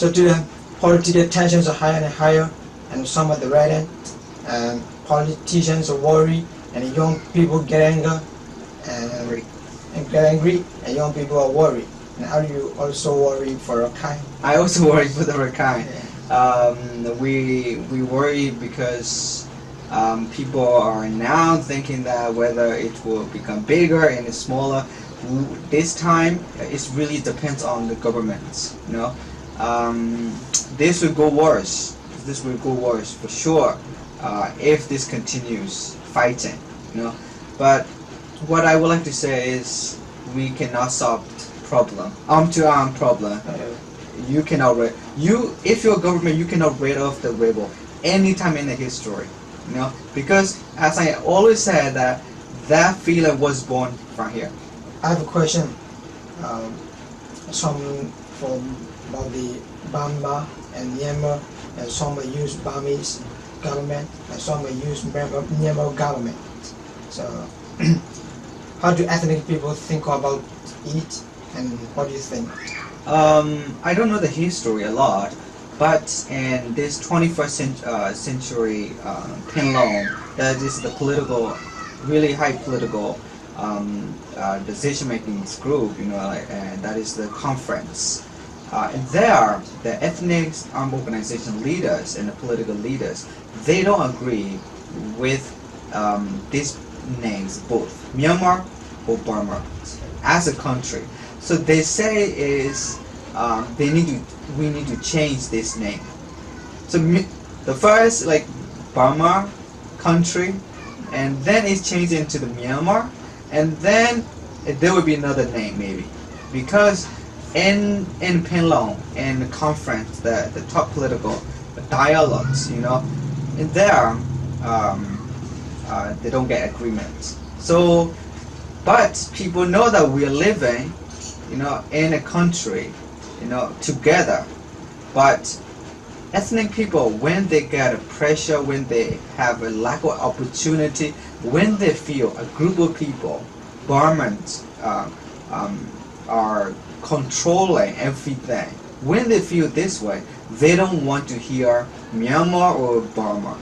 So the political tensions are higher and higher, and some of the red end, and politicians are worried, and young people get angry, and young people are worried. And are you also worried for Rakhine? I also worry for the Rakhine. We worry because people are now thinking that whether it will become bigger and smaller. This time, it really depends on the government. You know, this will go worse. This will go worse for sure if this continues fighting. You know, but what I would like to say is we cannot solve problem, arm-to-arm problem. You cannot if you're government, you cannot rid off the rebel anytime in the history. You know, because as I always said that feeling was born from here. I have a question. Some from about the Burma and Myanmar, and some use Burmese government, and some use Myanmar government. So, how do ethnic people think about it, and what do you think? I don't know the history a lot, but in this 21st century Penlong, that is the political, really high political decision-making group, you know, and that is the conference. And there, the ethnic armed organization leaders and the political leaders, they don't agree with these names, both Myanmar or Burma, as a country. So they say is we need to change this name. So the first, like, Burma country, and then it's changed into the Myanmar, and then there will be another name maybe, because in Penlong, in the conference, the top political dialogues, you know, in there they don't get agreement. So, but people know that we are living, you know, in a country, you know, together. But ethnic people, when they get a pressure, when they have a lack of opportunity, when they feel a group of people, Burmans, are controlling everything, when they feel this way, they don't want to hear Myanmar or Burma.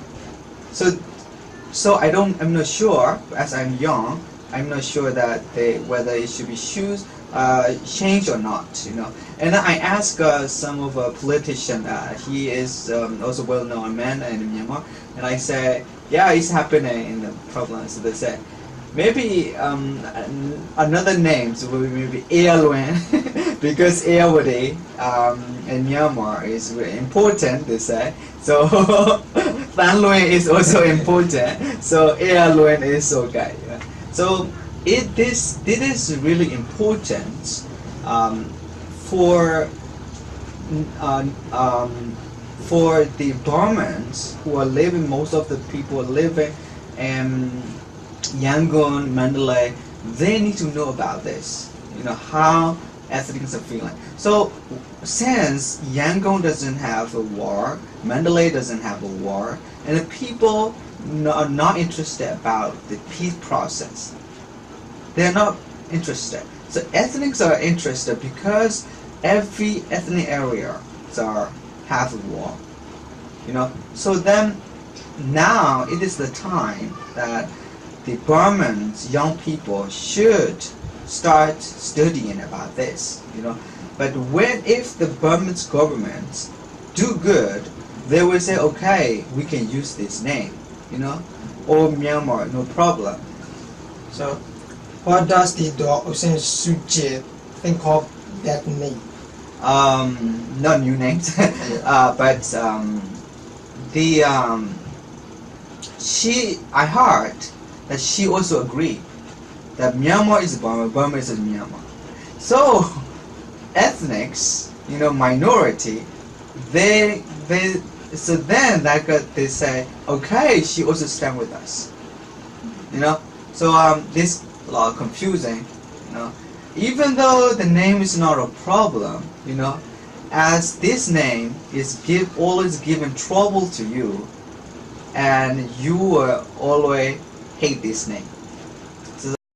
So I'm not sure, as I'm young, I'm not sure that whether it should be changed or not, you know. And then I asked some of a politician, he is also well-known man in Myanmar, and I said, yeah, it's happening in the province. So they said, maybe another names will be maybe Airluen, because airway in Myanmar is very important, they say. So Thanluen is also important. So Airluen is okay. Yeah. So this is really important for the Burmans who are living. Most of the people living in Yangon, Mandalay, they need to know about this. You know how ethnics are feeling. So since Yangon doesn't have a war, Mandalay doesn't have a war, and the people are not interested about the peace process. They're not interested. So ethnics are interested because every ethnic area have a war. You know. So then now it is the time that the Burmans young people should start studying about this. You know. But if the Burmese government do good, they will say, okay, we can use this name. You know, or Myanmar, no problem. So, what does the Aung Suu think of that name? Not new names, but I heard that she also agreed that Myanmar is Burma, Burma is Myanmar. So, ethnics, you know, minority, so then they say, okay, she also stand with us. You know, so this a lot confusing. You know, even though the name is not a problem, you know, as this name is always giving trouble to you, and you will always hate this name.